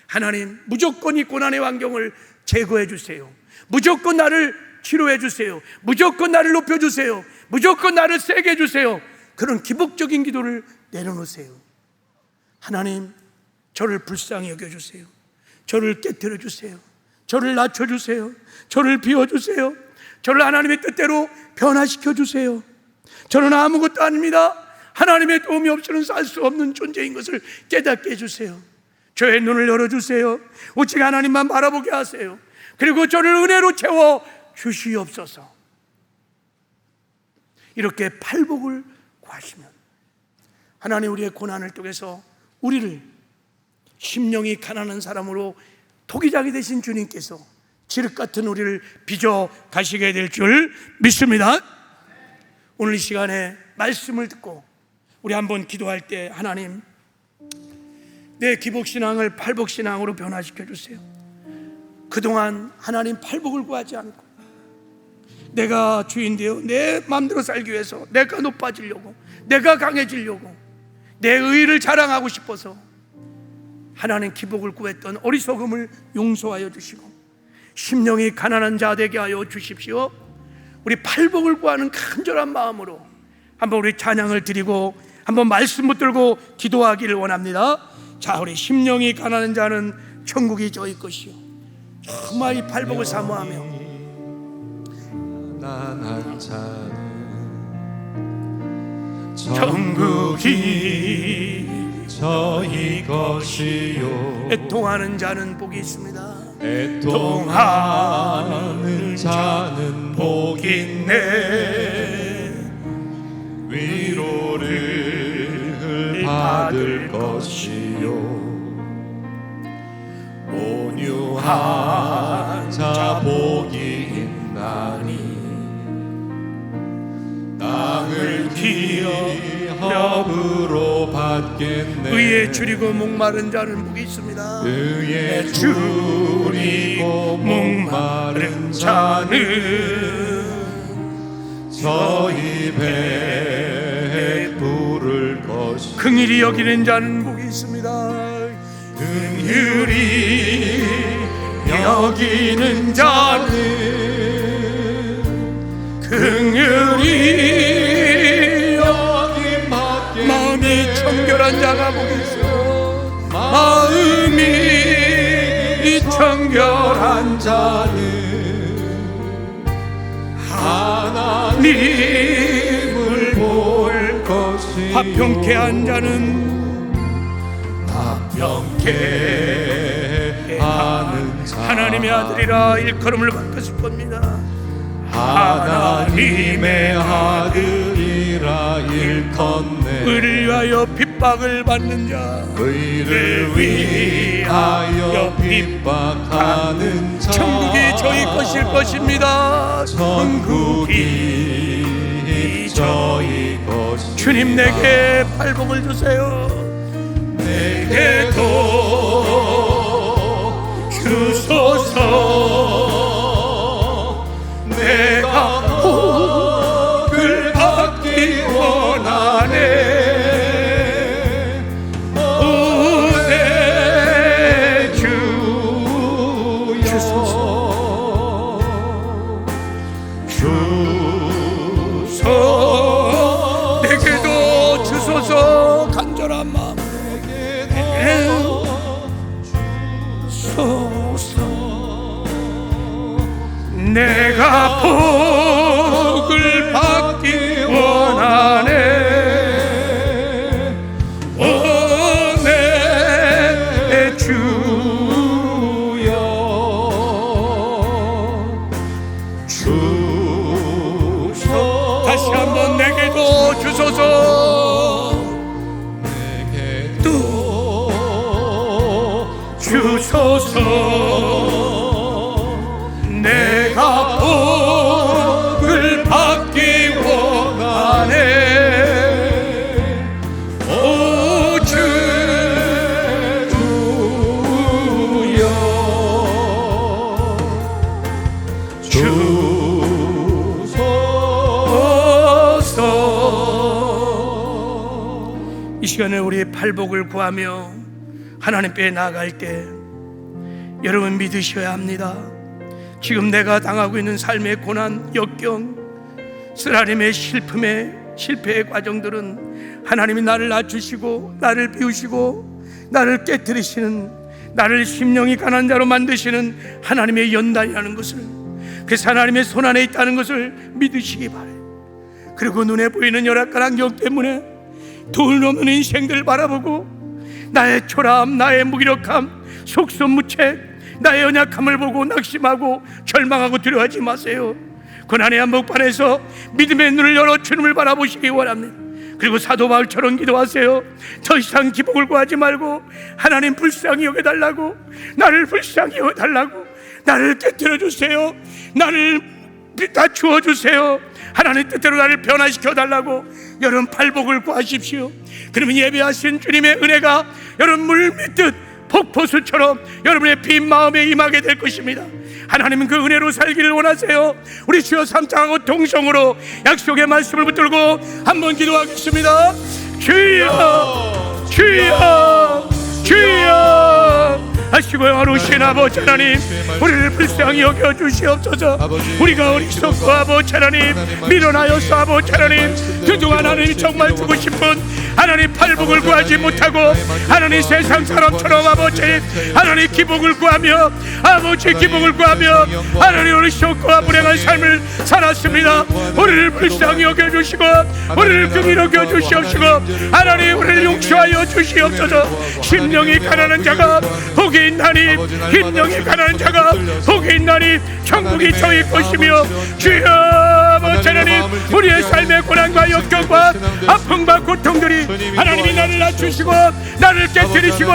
하나님, 무조건 이 고난의 환경을 제거해 주세요. 무조건 나를 치료해 주세요. 무조건 나를 높여 주세요. 무조건 나를 세게 해 주세요. 그런 기복적인 기도를 내려놓으세요. 하나님, 저를 불쌍히 여겨주세요. 저를 깨뜨려 주세요. 저를 낮춰주세요. 저를 비워주세요. 저를 하나님의 뜻대로 변화시켜 주세요. 저는 아무것도 아닙니다. 하나님의 도움이 없이는 살 수 없는 존재인 것을 깨닫게 해주세요. 저의 눈을 열어주세요. 오직 하나님만 바라보게 하세요. 그리고 저를 은혜로 채워 주시옵소서. 이렇게 팔복을 구하시면 하나님 우리의 고난을 통해서 우리를 심령이 가난한 사람으로 토기장이 되신 주님께서 지륵 같은 우리를 빚어 가시게 될 줄 믿습니다. 오늘 이 시간에 말씀을 듣고 우리 한번 기도할 때, 하나님, 내 기복신앙을 팔복신앙으로 변화시켜 주세요. 그동안 하나님 팔복을 구하지 않고 내가 주인되어 내 마음대로 살기 위해서, 내가 높아지려고, 내가 강해지려고, 내 의의를 자랑하고 싶어서 하나님 기복을 구했던 어리석음을 용서하여 주시고 심령이 가난한 자 되게 하여 주십시오. 우리 팔복을 구하는 간절한 마음으로 한번 우리 찬양을 드리고 한번 말씀 붙들고 기도하기를 원합니다. 자, 우리 심령이 가난한 자는 천국이 저희 것이요. 정말 이 팔복을 사모하며 가난한 자는 천국이 저희 것이요. 애통하는 자는 복이 있습니다. 애통하는 자는 복이 있네. 위로를 받을 것이요. 온유한 자 복이 있나니. 땅을 기업으로 받겠네. 의에 줄이고 목마른 자는 복이 있습니다. 의에 줄이고 목마른 자는 저희 배에 부를 것이. 긍휼히 여기는 자는 복이 있습니다. 긍휼히 여기는 자는 긍휼히 여김받겠네. 마음이 청결한 자가 복이 있어요. 마음이 청결한 자는 하나님을 볼 것이. 화평케 한 자는 화평케 하는 자 하나님의 아들이라 일컬음을 받으실 겁니다. 하나님의 아들이라 일컫네. 의를 위하여 핍박을 받는 자, 의를 위하여 핍박하는 자, 천국이 저희 것일 것입니다. 천국이 저희 것이. 주님 내게 팔복을 주세요. 내게도 주소서. 내가 복을 받기 원하네. 오 내 주여 주소. 내게도 주소서. 간절한 마음 주소서. 내가 복을 받기 원하네. 오 내 주여 주소. 다시 한번 내게도 주소서. 내게도 주소서. 내가 복을 받기 원하네. 오 주여 주소서. 이 시간에 우리의 팔복을 구하며 하나님께 나아갈 때 여러분 믿으셔야 합니다. 지금 내가 당하고 있는 삶의 고난, 역경, 쓰라림의 실패의 과정들은 하나님이 나를 낮추시고 나를 비우시고 나를 깨뜨리시는, 나를 심령이 가난한 자로 만드시는 하나님의 연단이라는 것을, 그래서 하나님의 손 안에 있다는 것을 믿으시기 바라요. 그리고 눈에 보이는 열악한 환경 때문에 돈 없는 인생들을 바라보고 나의 초라함, 나의 무기력함, 속수무책, 나의 연약함을 보고 낙심하고 절망하고 두려워하지 마세요. 고난의 한복판에서 믿음의 눈을 열어 주님을 바라보시기 원합니다. 그리고 사도 바울처럼 기도하세요. 더 이상 기복을 구하지 말고 하나님 불쌍히 여겨달라고, 나를 불쌍히 여겨달라고, 나를 깨뜨려 주세요. 나를 낮추어 주세요. 하나님 뜻대로 나를 변화시켜 달라고 여러분 팔복을 구하십시오. 그러면 예배하신 주님의 은혜가 여러분 물 믿듯 폭포수처럼 여러분의 빈 마음에 임하게 될 것입니다. 하나님은 그 은혜로 살기를 원하세요. 우리 주여 삼창하고 동성으로 약속의 말씀을 붙들고 한번 기도하겠습니다. 주여 주여 주여 하시고 어루신 아버지 하나님, 우리를 불쌍히 여겨 주시옵소서. 우리가 어리석고 아버지 하나님 밀어나여서 아버지 하나님 그동안 하나님 정말 주고 싶은 하나님 팔복을 구하지 못하고 하나님 세상 사람처럼 아버지 하나님 기복을 구하며 아버지 기복을 구하며 하나님 어리석고 불행한 삶을 살았습니다. 우리를 불쌍히 여겨주시고 우리를 긍휼히 여겨주시옵시고 하나님 우리를 용서하여 주시옵소서. 심령이 가난한 자가 복이 있나니, 심령이 가난한 자가 복이 있나니 천국이 저희 것이며, 주여 아버지 하나님 우리의 삶의 고난과 역경과 아픔과 고통들이 하나님이 나를 낮추시고 나를 깨뜨리시고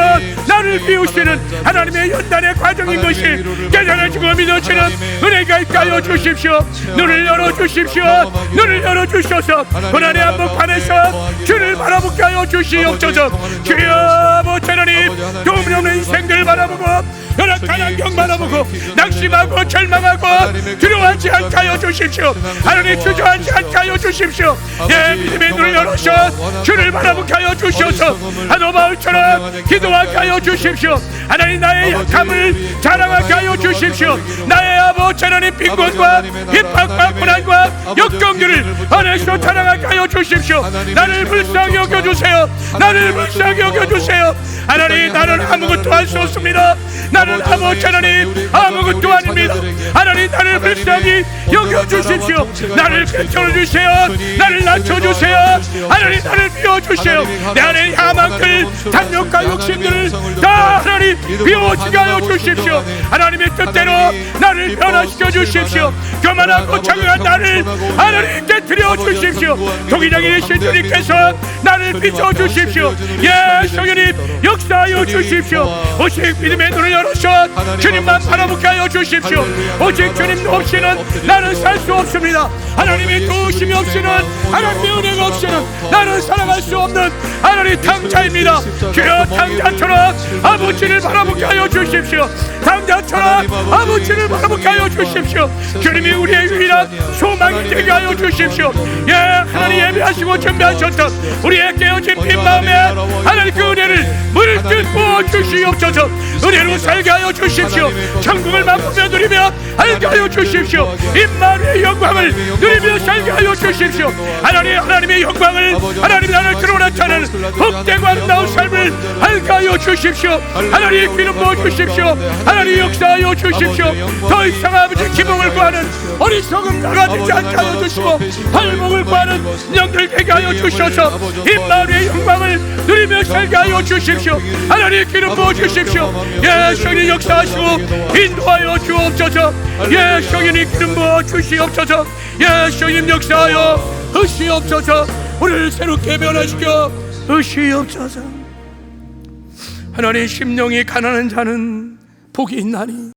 나를 비우시는 하나님의 연단의 과정인 것이 깨달아지고 믿어지는 은혜가 있게 하여 주십시오. 눈을 열어주십시오. 눈을 열어주셔서 고난의 한복판에서 주를 바라보게 하여 주시옵소서. 주여 아버지 하나님 도움이 없는 인생들 바라보고 열악한 환경 바라보고 낙심하고 절망하고 두려워하지 않게 하여 주십시오. 하나님 주저하지 않게 하여 주십시오. 예, 믿음의 눈을 열어서 주를 바라보게 하여 주시옵소서. 한오마을처럼 기도하게 하여 주십시오. 하나님 나의 약함을 자랑하게 하여 주십시오. 나의 아버지 하나님 빈곤과 핍박과 고난과 역경들을 안에서 자랑하게 하여 주십시오. 나를 불쌍히 여겨주세요. 나를 불쌍히 여겨주세요. 하나님 나는 아무것도 할 수 없습니다. 나는 아버지 하나님 아무것도 아닙니다. 하나님 나를 불쌍히 여겨주십시오. 나를 펼쳐주세요. 나를 낮춰주세요. 하나님 나를 비워주세요. 내 안에 야망들 탐욕과 욕심들을 다 하나님 비워지게 하여 주십시오. 하나님의 뜻대로 나를 변화시켜 주십시오. 교만하고 장애한 나를 하나님 깨뜨려 주십시오. 도기장이 되신 주님께서 나를 비춰주십시오. 예, 성령님 역사하여 주십시오. 오직 믿음의 눈을 열어서 주님만 바라보게 하여 주십시오. 오직 주님 없이는 나는 살 수 없습니다. 하나님의 도우심이 없이는, 하나님의 은혜가 없이는 나는 살아갈 수 없는 하나님 탕자입니다. 주여 탕자처럼 아버지를 바라보게 하여 주십시오. 탕자처럼 아버지를 바라보게 하여 주십시오. 주님이 우리의 유일한 소망이 되게 하여 주십시오. 예, 하나님 예배하시고 준비하셨던 우리의 깨어진 빈 마음에 하나님 그 은혜를 물뜻 부어 주시옵소서. 은혜로 살게 하여 주십시오. 천국을 맛보며 누리며 알게 하여 주십시오. 임마누의 영광을 누리며 살게 하여 주십시오. 하나님의 영광을 하나님 나를 드러나타는 복되고 아름다운 삶을 알게 하여 주십시오. 하나님 기름 부어 주십시오. 하나님 역사하여 주십시오. 더 이상 아버지 기복을 구하는 어리석은 자가 되지 않게 하여 주시고 팔복을 구하는 영들 되게 하여 주셔서 임마누의 영광을 누리며 살게 하여 주십시오. 하나님 기름 부어 주십시오. 예, 성령 역사하시고 인도하여 주옵소서. 예, 성령이 기름 부어 주시옵소서. 예, 성령 역사하여 주시옵소서. 우리를 새롭게 변화시켜 주시옵소서. 하나님 심령이 가난한 자는 복이 있나니